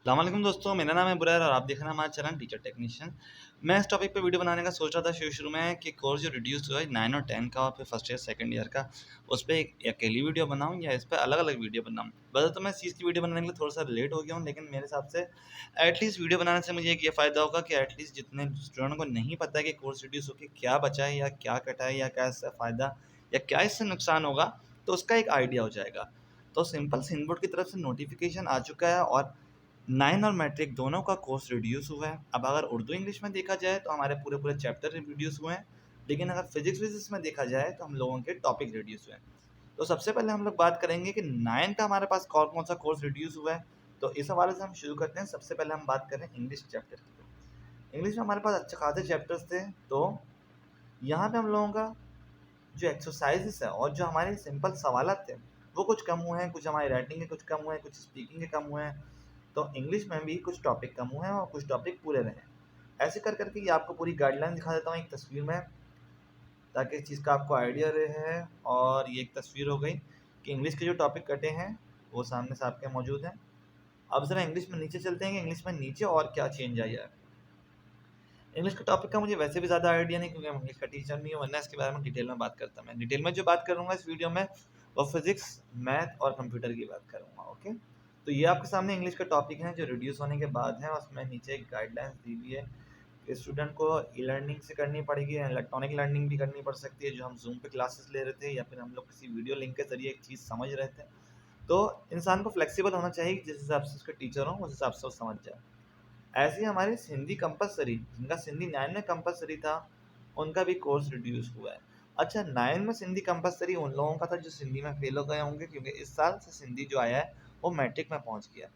अस्सलामुअलैकुम दोस्तों, मेरा नाम है बुरैर और आप देख रहे हैं हमारा चैनल टीचर टेक्नीशियन। मैं इस टॉपिक पे वीडियो बनाने का सोच रहा था शुरू में कि कोर्स जो रिड्यूस हुआ है 9 और 10 का और फिर फर्स्ट ईयर सेकंड ईयर का, उस पे एक अकेली वीडियो बनाऊं या इस पे अलग-अलग वीडियो बनाऊं। वैसे तो मैं इस चीज़ की वीडियो बनाने के लिए थोड़ा-सा लेट हो गया हूं, लेकिन मेरे हिसाब से एटलीस्ट वीडियो बनाने से मुझे एक ये फ़ायदा होगा कि एटलीस्ट जितने स्टूडेंट को नहीं पता है कि कोर्स रिड्यूस होके क्या बचा है या क्या कटा है या क्या इससे फ़ायदा या क्या इससे नुकसान होगा, तो उसका एक आइडिया हो जाएगा। तो सिंपल सिंध बोर्ड की तरफ से नोटिफ़िकेशन आ चुका है और 9 और मैट्रिक दोनों का कोर्स रिड्यूस हुआ है। अब अगर उर्दू इंग्लिश में देखा जाए तो हमारे पूरे-पूरे चैप्टर रिड्यूस हुए हैं, लेकिन अगर फिज़िक्स-विज़िक्स में देखा जाए तो हम लोगों के टॉपिक रिड्यूस हुए हैं। तो सबसे पहले हम लोग बात करेंगे कि 9 का हमारे पास कौन-कौन सा कोर्स रिड्यूस हुआ है। तो इस हवाले से हम शुरू करते हैं। सबसे पहले हम बात करें इंग्लिश चैप्टर की। इंग्लिश में हमारे पास अच्छे खासे चैप्टर्स थे, तो यहाँ पे हम लोगों का जो एक्सरसाइज़ेस है और जो हमारे सिंपल सवालात थे, वो कुछ कम हुए हैं, कुछ हमारी राइटिंग के कुछ कम हुए हैं, कुछ स्पीकिंग के कम हुए हैं। तो इंग्लिश में भी कुछ टॉपिक कम हुए हैं और कुछ टॉपिक पूरे रहे हैं। ऐसे कर के ये आपको पूरी गाइडलाइन दिखा देता हूँ एक तस्वीर में, ताकि इस चीज़ का आपको आइडिया रहे। और ये एक तस्वीर हो गई कि इंग्लिश के जो टॉपिक कटे हैं, वो सामने से आपके मौजूद हैं। अब ज़रा इंग्लिश में नीचे चलते हैं कि इंग्लिश में नीचे और क्या चेंज आया है। इंग्लिश के टॉपिक का मुझे वैसे भी ज़्यादा आइडिया नहीं, क्योंकि मैं इंग्लिश का टीचर नहीं हूँ, वरना इसके बारे में डिटेल में बात करता। मैं डिटेल में जो बात करूँगा इस वीडियो में, वो फिज़िक्स, मैथ और कंप्यूटर की बात करूँगा। ओके, तो ये आपके सामने इंग्लिश का टॉपिक हैं जो रिड्यूस होने के बाद हैं, और उसमें नीचे एक गाइडलाइंस दी हुई है कि स्टूडेंट को ई लर्निंग से करनी पड़ेगी, इलेक्ट्रॉनिक लर्निंग भी करनी पड़ सकती है, जो हम जूम पे क्लासेस ले रहे थे या फिर हम लोग किसी वीडियो लिंक के जरिए एक चीज़ समझ रहे थे। तो इंसान को फ्लेक्सिबल होना चाहिए, जिस हिसाब से उसके टीचर हों उस हिसाब से वो समझ जाए। ऐसे ही हमारे सिंधी कंपलसरी, जिनका सिंधी 9 में कंपलसरी था, उनका भी कोर्स रिड्यूस हुआ है। अच्छा, 9 में सिंधी कंपलसरी उन लोगों का था जो सिंधी में फेल हो गए होंगे, क्योंकि इस साल से सिंधी जो आया है वो मैट्रिक में पहुंच गया,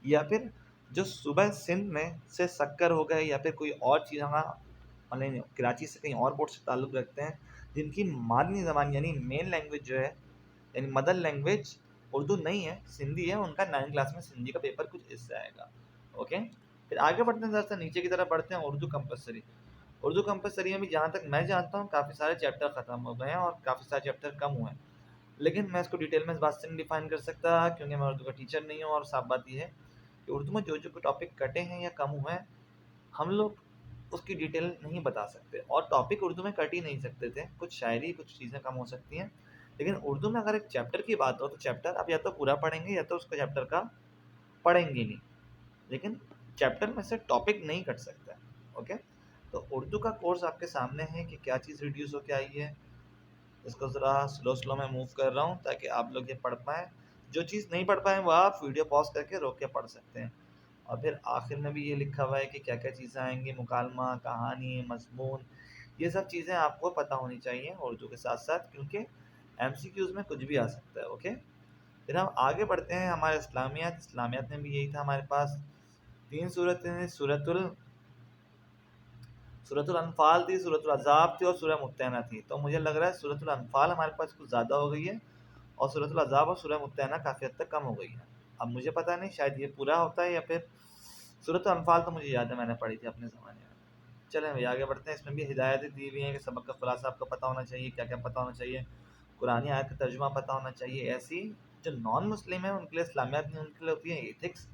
या फिर जो सुबह सिंध में से सक्कर हो गए या फिर कोई और चीज़ मतलब कराची से कहीं और बोर्ड से ताल्लुक़ रखते हैं, जिनकी मादनी ज़बान यानी मेन लैंग्वेज जो है, यानी मदर लैंग्वेज उर्दू नहीं है, सिंधी है, उनका 9 क्लास में सिंधी का पेपर कुछ इससे आएगा। ओके, फिर आगे बढ़ते हैं, ज़रा-सा नीचे की तरफ बढ़ते हैं। उर्दू कंपलसरी। उर्दू कंपलसरी में भी जहाँ तक मैं जानता हूँ काफ़ी सारे चैप्टर ख़त्म हो गए हैं और काफ़ी सारे चैप्टर कम हुए हैं। लेकिन मैं इसको डिटेल में इस बात से नहीं डिफ़ाइन कर सकता, क्योंकि मैं उर्दू का टीचर नहीं हूँ, और साफ़ बात ये है कि उर्दू में जो-जो टॉपिक कटे हैं या कम हुए हैं, हम लोग उसकी डिटेल नहीं बता सकते, और टॉपिक उर्दू में कट ही नहीं सकते थे। कुछ शायरी, कुछ चीज़ें कम हो सकती हैं, लेकिन उर्दू में अगर एक चैप्टर की बात हो तो चैप्टर आप या तो पूरा पढ़ेंगे या तो उसका चैप्टर का पढ़ेंगे नहीं, लेकिन चैप्टर में से टॉपिक नहीं कट सकता है। ओके, तो उर्दू का कोर्स आपके सामने है कि क्या चीज़ रिड्यूस होके आई है। इसको ज़रा स्लो स्लो मैं मूव कर रहा हूँ ताकि आप लोग ये पढ़ पाएँ। जो चीज़ नहीं पढ़ पाएँ वो आप वीडियो पॉज़ करके रोक के पढ़ सकते हैं। और फिर आखिर में भी ये लिखा हुआ है कि क्या-क्या चीज़ें आएँगी, मुकालमा, कहानी, मज़मून, ये सब चीज़ें आपको पता होनी चाहिए उर्दू के साथ-साथ, क्योंकि एमसीक्यूज़ में कुछ भी आ सकता है। ओके? फिर हम आगे बढ़ते हैं हमारे इस्लामियात। इस्लामियात में भी यही था हमारे पास। 3 सूरतें, सूरतुल अनफ़ाल थी, सूरतुल अज़ाब थी और सूरह मुत्तहना थी। तो मुझे लग रहा है सूरतुल अनफ़ाल हमारे पास कुछ ज़्यादा हो गई है, और सूरतुल अज़ाब और सूरह मुत्तहना काफ़ी हद तक कम हो गई है। अब मुझे पता नहीं, शायद ये पूरा होता है या फिर सूरतुल अनफ़ाल तो मुझे याद है मैंने पढ़ी थी अपने ज़माने में। चलें भई आगे बढ़ते हैं। इसमें भी हिदायतें दी हुई हैं कि सबक का खुलासा आपको पता होना चाहिए, क्या-क्या पता होना चाहिए, कुरानी आयत का तर्जुमा पता होना चाहिए। ऐसी जो नॉन मुस्लिम है उनके लिए इस्लामियात नहीं, उनके लिए होती है एथिक्स।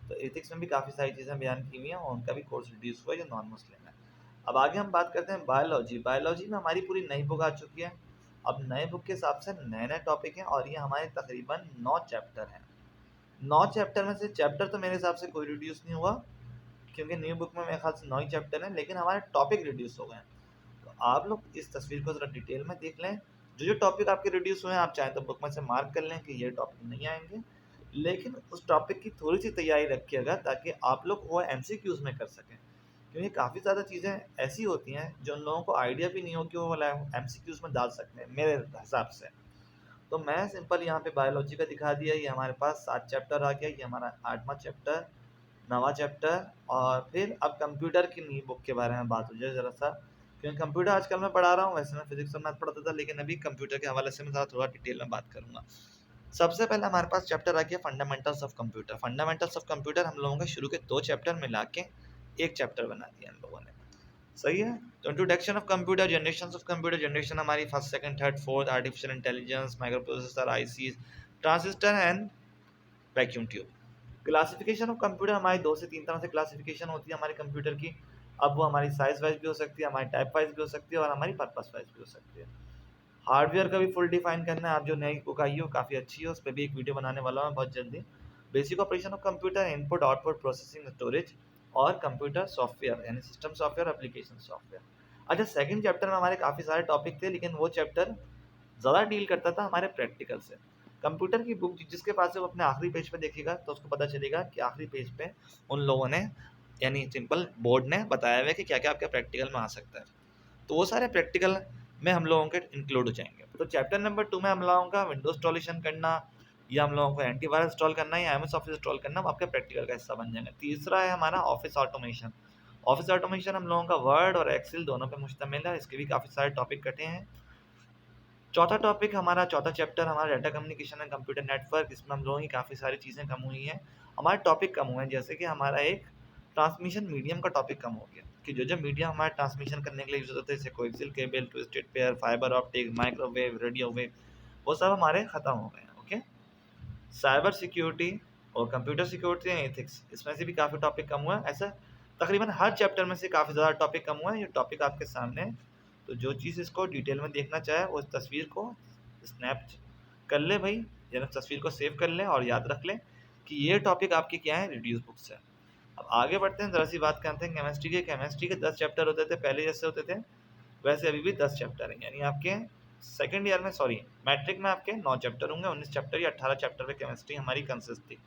तो एथिक्स में भी काफ़ी सारी चीज़ें बयान की हुई हैं और उनका भी कोर्स रिड्यूस हुआ है जो नॉन मुस्लिम है। अब आगे हम बात करते हैं बायोलॉजी। बायोलॉजी में हमारी पूरी नई बुक आ चुकी है। अब नए बुक के हिसाब से नए-नए टॉपिक हैं और ये हमारे तकरीबन 9 चैप्टर हैं। 9 चैप्टर में से चैप्टर तो मेरे हिसाब से कोई रिड्यूस नहीं हुआ, क्योंकि न्यू बुक में मेरे ख्याल से 9 ही चैप्टर हैं, लेकिन हमारे टॉपिक रिड्यूस हो गए हैं। तो आप लोग इस तस्वीर को ज़रा डिटेल में देख लें। जो-जो टॉपिक आपके रिड्यूस हुए हैं, आप चाहें तो बुक में से मार्क कर लें कि ये टॉपिक नहीं आएँगे। लेकिन उस टॉपिक की थोड़ी-सी तैयारी रखिएगा ताकि आप लोग वो एमसीक्यूज़ में कर सकें। क्योंकि काफ़ी ज़्यादा चीज़ें ऐसी होती हैं जो उन लोगों को आइडिया भी नहीं हो कि वो वाला एमसीक्यूज़ में डाल सकते हैं, मेरे हिसाब से। तो मैं सिंपल यहाँ पे बायोलॉजी का दिखा दिया, ये हमारे पास 7 चैप्टर आ गया, ये हमारा 8वाँ चैप्टर, 9वाँ चैप्टर, और फिर अब कंप्यूटर की न्यू बुक के बारे में बात हो जाए ज़रा-सा, क्योंकि कंप्यूटर आजकल मैं पढ़ा रहा हूँ। वैसे मैं फिज़िक्स और मैथ पढ़ाता था, लेकिन अभी कंप्यूटर के हवाले से मैं ज़रा थोड़ा डिटेल में बात करूँगा। सबसे पहले हमारे पास चैप्टर आ गया fundamentals of computer. Fundamentals of computer हम लोगों के शुरू के 2 चैप्टर मिला के 1 चैप्टर बना दिया हम लोगों ने। सही है? तो introduction of computer, generations of computer, generation हमारी first, second, third, fourth, artificial intelligence, micro processor, ICs, transistor and vacuum tube. Classification of computer हमारी 2 से 3 तरह से क्लासिफिकेशन होती है हमारे कंप्यूटर की। अब वो हमारी साइज वाइज भी हो सकती है, हमारी टाइप वाइज भी हो सकती है और हमारी पर्पस वाइज भी हो सकती है। हार्डवेयर का भी फुल डिफाइन करना है, आप जो नई बुक आई है वो काफ़ी अच्छी है, उस पर भी एक वीडियो बनाने वाला हूँ बहुत जल्दी। Basic operation of computer, input output processing storage और कंप्यूटर सॉफ्टवेयर यानी सिस्टम सॉफ्टवेयर एप्लीकेशन सॉफ्टवेयर। अच्छा, सेकंड चैप्टर में हमारे काफ़ी सारे टॉपिक थे, लेकिन वो चैप्टर ज़्यादा डील करता था हमारे प्रैक्टिकल से। कंप्यूटर की बुक जिसके पास है वो अपने आखिरी पेज पे देखेगा तो उसको पता चलेगा कि आखिरी पेज पे उन लोगों ने यानी सिंपल बोर्ड ने बताया हुआ है कि क्या क्या आपके प्रैक्टिकल में आ सकता है। तो वो सारे प्रैक्टिकल में हम लोगों के इंक्लूड हो जाएंगे। तो चैप्टर नंबर 2 में हम लोगों का विंडोज इंस्टॉलेशन करना या हम लोगों को एंटीवायरस इंस्टॉल करना या एमएस ऑफिस इंस्टॉल करना, वो आपके प्रैक्टिकल का हिस्सा बन जाएंगे। तीसरा है हमारा ऑफिस ऑटोमेशन। ऑफिस ऑटोमेशन हम लोगों का वर्ड और एक्सेल दोनों पे मुश्तमिल है, इसके भी काफ़ी सारे टॉपिक कटे हैं। चौथा टॉपिक हमारा, चौथा चैप्टर हमारा data communication and computer network. इसमें हम लोगों की काफ़ी सारी चीज़ें कम हुई हैं, हमारे टॉपिक कम हुए हैं। जैसे कि हमारा एक ट्रांसमिशन मीडियम का टॉपिक कम हो गया कि जो जो मीडियम हमारे ट्रांसमिशन करने के लिए यूज होते हैं, जैसे coaxial cable, twisted pair, fibre optic, microwave, radio wave, वो सब हमारे ख़त्म हो गए हैं। ओके, साइबर सिक्योरिटी और कंप्यूटर सिक्योरिटी एंड एथिक्स, इसमें से भी काफ़ी टॉपिक कम हुआ है। ऐसा तकरीबन हर चैप्टर में से काफ़ी ज़्यादा टॉपिक कम हुआ है। ये टॉपिक आपके सामने है, तो जो चीज़ इसको डिटेल में देखना चाहे वो इस तस्वीर को स्नैप कर ले भाई, या तस्वीर को सेव कर ले और याद रख ले कि ये टॉपिक आपके क्या है, रिड्यूस बुक्स है। अब आगे बढ़ते हैं, ज़रा सी बात करते हैं केमिस्ट्री के। केमिस्ट्री के 10 चैप्टर होते थे पहले, जैसे होते थे वैसे अभी भी 10 चैप्टर हैं। यानी आपके सेकंड ईयर में, सॉरी मैट्रिक में आपके 9 चैप्टर होंगे, 19 चैप्टर या 18 चैप्टर पे केमिस्ट्री हमारी कंसिस्ट थी।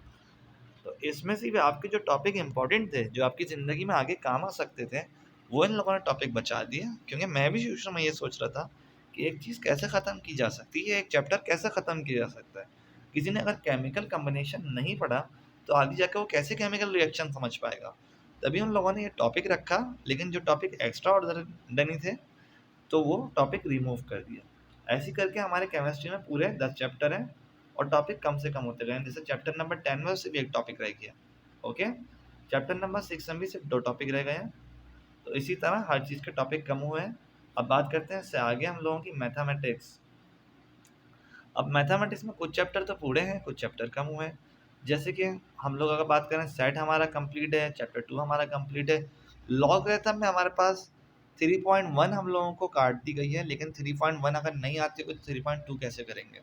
तो इसमें से भी आपके जो टॉपिक इंपॉर्टेंट थे, जो आपकी ज़िंदगी में आगे काम आ सकते थे, वो इन लोगों ने टॉपिक बचा दिए। क्योंकि मैं भी शुरू में ये सोच रहा था कि एक चीज़ कैसे ख़त्म की जा सकती है, एक चैप्टर कैसे ख़त्म किया जा सकता है। किसी ने अगर केमिकल कम्बिनेशन नहीं पढ़ा तो आगे जाकर वो कैसे केमिकल रिएक्शन समझ पाएगा। तभी उन लोगों ने ये टॉपिक रखा, लेकिन जो टॉपिक एक्स्ट्रा ऑर्डिनरी थे तो वो टॉपिक रिमूव कर दिया। ऐसे करके हमारे केमिस्ट्री में पूरे 10 चैप्टर हैं और टॉपिक कम से कम होते गए। जैसे चैप्टर नंबर 10 में सिर्फ एक टॉपिक रह गया। ओके, चैप्टर नंबर 6 में भी सिर्फ 2 टॉपिक रह गए हैं। तो इसी तरह हर चीज़ के टॉपिक कम हुए हैं। अब बात करते हैं इससे आगे हम लोगों की मैथमेटिक्स। अब मैथमेटिक्स में कुछ चैप्टर तो पूरे हैं, कुछ चैप्टर कम हुए हैं। जैसे कि हम लोग अगर बात करें, सेट हमारा कंप्लीट है, चैप्टर 2 हमारा कंप्लीट है। लॉगरिथम में हमारे पास 3.1 हम लोगों को काट दी गई है, लेकिन 3.1 अगर नहीं आती तो 3.2 कैसे करेंगे?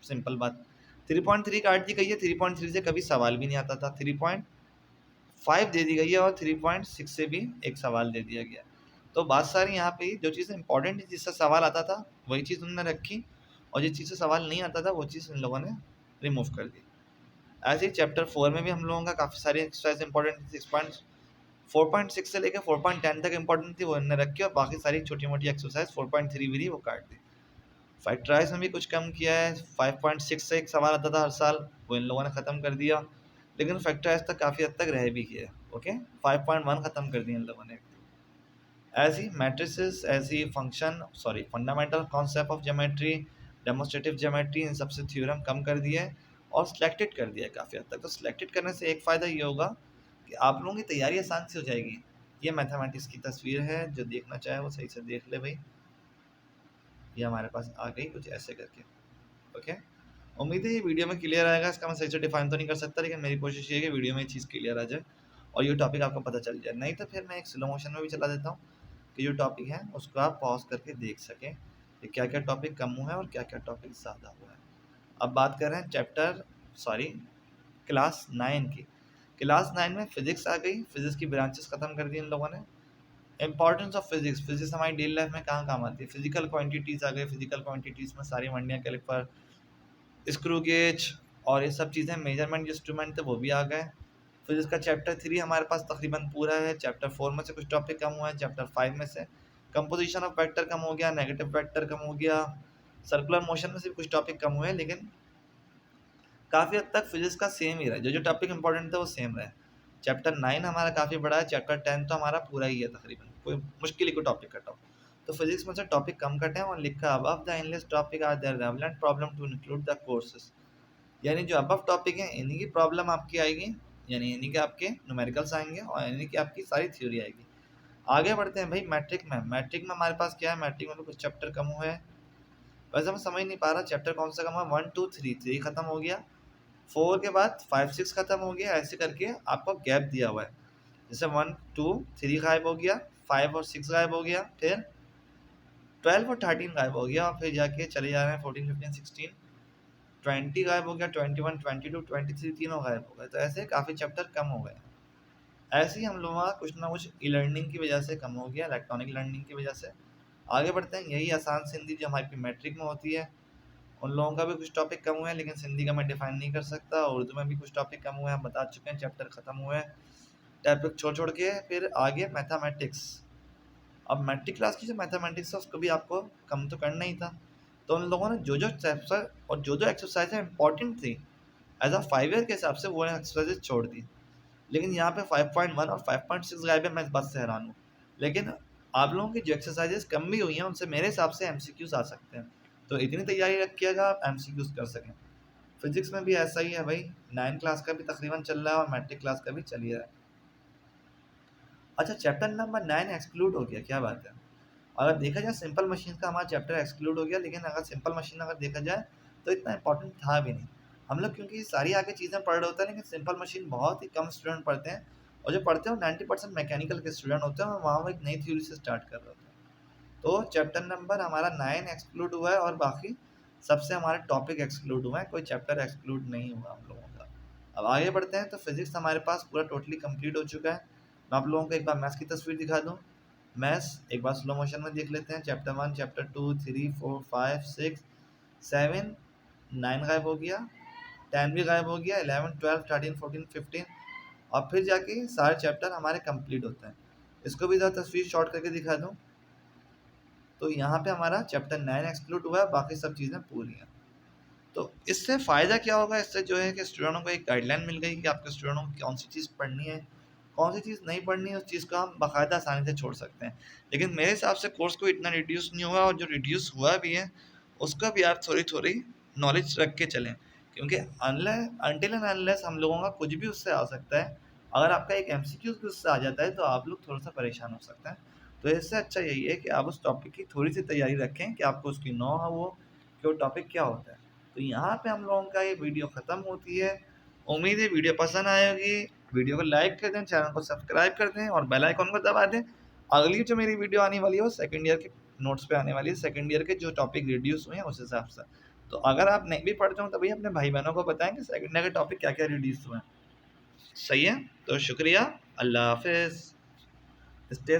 सिंपल बात, 3.3 काट दी गई है, 3.3 से कभी सवाल भी नहीं आता था, 3.5 दे दी गई है और 3.6 से भी एक सवाल दे दिया गया। तो बात सारी यहाँ पे जो चीज़ इंपॉर्टेंट थी, जिससे सवाल आता था वही चीज़ उन्होंने रखी, और जिस चीज़ से सवाल नहीं आता था वो चीज़ इन लोगों ने रिमूव कर दी। ऐसे ही चैप्टर 4 में भी हम लोगों का काफ़ी सारी एक्सरसाइज इंपॉर्टेंट थी। 4.6 से लेकर 4.10 तक इंपॉर्टेंट थी, वो इन्होंने रखी, और बाकी सारी छोटी मोटी एक्सरसाइज 4.3 भी थी, वो काट दी। फैक्टराइज में भी कुछ कम किया है। 5.6 से एक सवाल आता था हर साल, वो इन लोगों ने ख़त्म कर दिया, लेकिन फैक्टराइज तक काफ़ी हद तक रह भी गया। ओके, 5.1 ख़त्म कर दिया इन लोगों ने। ऐसी मैट्रिसेस, ऐसी function, sorry fundamental concept of geometry, demonstrative geometry, इन सबसे थ्योरम कम कर दिया है और सिलेक्टेड कर दिया है काफ़ी हद तक। तो सिलेक्टेड करने से एक फ़ायदा ये होगा कि आप लोगों की तैयारी आसान से हो जाएगी। ये मैथमेटिक्स की तस्वीर है, जो देखना चाहे वो सही से देख ले भाई। ये हमारे पास आ गई कुछ ऐसे करके। ओके, उम्मीद है ये वीडियो में क्लियर आएगा। इसका मैं सही से डिफाइन तो नहीं कर सकता, लेकिन मेरी कोशिश ये है कि वीडियो में ये चीज़ क्लियर आ जाए और ये टॉपिक आपको पता चल जाए। नहीं तो फिर मैं एक स्लो मोशन में भी चला देता हूँ कि जो टॉपिक है उसको आप पॉज करके देख सकें कि क्या क्या टॉपिक कम हुआ है और क्या क्या टॉपिक ज़्यादा हुआ है। अब बात कर रहे हैं क्लास 9 की। क्लास 9 में फिजिक्स आ गई, फिजिक्स की ब्रांचेस ख़त्म कर दी इन लोगों ने। इंपॉर्टेंस ऑफ फिजिक्स, फिजिक्स हमारी डेली लाइफ में कहाँ काम आती है? फिजिकल क्वांटिटीज़ आ गई, फिजिकल क्वांटिटीज़ में सारी मंडियाँ, कैलिपर, स्क्रू गेज और ये सब चीज़ें, मेजरमेंट इंस्ट्रूमेंट थे वो भी आ गए। फिजिक्स का चैप्टर 3 हमारे पास तकरीबन पूरा है। चैप्टर 4 में से कुछ टॉपिक कम हुआ है, चैप्टर 5 में से कंपोजिशन ऑफ वेक्टर कम हो गया, नेगेटिव वेक्टर कम हो गया, सर्कुलर मोशन में से कुछ टॉपिक कम हुए, लेकिन काफ़ी हद तक फिजिक्स का सेम ही रहा, जो जो टॉपिक इंपॉर्टेंट थे वो सेम रहे। चैप्टर 9 हमारा काफ़ी बड़ा है, चैप्टर 10 तो हमारा पूरा ही है तकरीबन, कोई मुश्किल ही कोई टॉपिक कटा हो। तो फिजिक्स में से टॉपिक कम कटे हैं और लिखा अबव द इनलेस topic are their relevant problem to include the courses. यानी जो अबव टॉपिक हैं इन्हीं की प्रॉब्लम आपकी आएगी, यानी इन्हीं के आपके न्यूमेरिकल्स आएंगे और इन्हीं की आपकी सारी थ्योरी आएगी। आगे बढ़ते हैं भाई मैट्रिक में। मैट्रिक में हमारे पास क्या है? मैट्रिक में भी कुछ चैप्टर कम हुए हैं। वैसे मैं समझ नहीं पा रहा चैप्टर कौन सा कम हुआ। 1 2 3 3 खत्म हो गया, 4 के बाद 5 6 खत्म हो गया, ऐसे करके आपको गैप दिया हुआ है। जैसे 1 2 3 गायब हो गया, 5 और 6 गायब हो गया, फिर 12 और 13 गायब हो गया, और फिर जाके चले जा रहे हैं 14 15 16 20 गायब हो गया, 21 22 23 तीनों गायब हो गए। तो ऐसे काफ़ी चैप्टर कम हो गए। ऐसे ही हम लोगों का कुछ ना कुछ ई लर्निंग की वजह से कम हो गया, इलेक्ट्रॉनिक लर्निंग की वजह से। आगे बढ़ते हैं। यही आसान सिंधी जो हमारी मैट्रिक में होती है, उन लोगों का भी कुछ टॉपिक कम हुए हैं, लेकिन सिंधी का मैं डिफाइन नहीं कर सकता। उर्दू में भी कुछ टॉपिक कम हुए हैं, बता चुके हैं, चैप्टर खत्म हुए हैं टॉपिक छोड़ छोड़ के। फिर आगे मैथमेटिक्स। अब मैट्रिक क्लास की जो मैथमेटिक्स है उसको भी आपको कम तो करना ही था। तो उन लोगों ने जो जो चैप्टर और जो जो एक्सरसाइज इंपॉर्टेंट थी एज अ 5 ईयर के हिसाब से वो एक्सरसाइजेज छोड़ दी। लेकिन यहाँ पे 5.1 और 5.6 गायब है, मैं इस बात से हैरान हूँ। लेकिन आप लोगों की जो एक्सरसाइजेज कम भी हुई हैं उनसे मेरे हिसाब से एमसीक्यूज आ सकते हैं। तो इतनी तैयारी रखिएगा आप एमसीक्यूज कर सकें। फिजिक्स में भी ऐसा ही है भाई, 9 क्लास का भी तकरीबन चल रहा है और मैट्रिक क्लास का भी चल ही रहा है। अच्छा, चैप्टर नंबर 9 एक्सक्लूड हो गया, क्या बात है। अगर देखा जाए सिंपल मशीन का हमारा चैप्टर एक्सक्लूड हो गया, लेकिन अगर सिंपल मशीन अगर देखा जाए तो इतना इंपॉर्टेंट था भी नहीं। हम लोग क्योंकि सारी आगे चीज़ें पढ़ रहे होते हैं, लेकिन सिंपल मशीन बहुत ही कम स्टूडेंट पढ़ते हैं, और जो पढ़ते हैं वो 90% मैकेनिकल के स्टूडेंट होते हैं, और वहाँ वो एक नई थ्योरी से स्टार्ट कर रहे होते हैं। तो चैप्टर नंबर हमारा 9 एक्सक्लूड हुआ है, और बाकी सबसे हमारे टॉपिक एक्सक्लूड हुए हैं, कोई चैप्टर एक्सक्लूड नहीं हुआ हम लोगों का। अब आगे बढ़ते हैं। तो फिजिक्स हमारे पास पूरा टोटली कंप्लीट हो चुका है। मैं आप लोगों को एक बार मैथ्स की तस्वीर दिखा दूँ। मैथ्स एक बार स्लो मोशन में देख लेते हैं। चैप्टर 1 चैप्टर 2 3 4 5 6 7 9 गायब हो गया, 10 भी गायब हो गया, 11 12 13 14 15, और फिर जाके सारे चैप्टर हमारे कंप्लीट होते हैं। इसको भी ज़रा तस्वीर शॉर्ट करके दिखा दूँ। तो यहाँ पे हमारा चैप्टर 9 एक्सक्लूड हुआ है, बाकी सब चीज़ें पूरी हैं। तो इससे फ़ायदा क्या होगा, इससे जो है कि स्टूडेंटों को एक गाइडलाइन मिल गई कि आपके स्टूडेंटों को कौन सी चीज़ पढ़नी है, कौन सी चीज़ नहीं पढ़नी है, उस चीज़ को हम बाकायदा आसानी से छोड़ सकते हैं। लेकिन मेरे हिसाब से कोर्स को इतना रिड्यूस नहीं हुआ, और जो रिड्यूस हुआ भी है उसका भी आप थोड़ी थोड़ी नॉलेज रख के चलें, क्योंकि अनटिल एंड अनलेस हम लोगों का कुछ भी उससे आ सकता है। अगर आपका एक एमसीक्यू भी उससे आ जाता है तो आप लोग थोड़ा सा परेशान हो सकते हैं। तो इससे अच्छा यही है कि आप उस टॉपिक की थोड़ी सी तैयारी रखें, कि आपको उसकी नो हो कि वो टॉपिक क्या होता है। तो यहाँ पे हम लोगों का ये वीडियो ख़त्म होती है। उम्मीद है वीडियो पसंद आएगी। वीडियो को लाइक कर दें, चैनल को सब्सक्राइब कर दें, और बेल आइकन को दबा दें। अगली जो मेरी वीडियो आने वाली है वो सेकंड ईयर के नोट्स पे आने वाली है, सेकंड ईयर के जो टॉपिक रिड्यूस हुए हैं उस हिसाब से। तो अगर आप नहीं भी पढ़ते हो तो भैया अपने भाई बहनों को बताएं कि सेकंड ईयर के टॉपिक क्या क्या रिड्यूस हुए हैं। सही है, तो शुक्रिया, अल्लाह हाफिज़, स्टे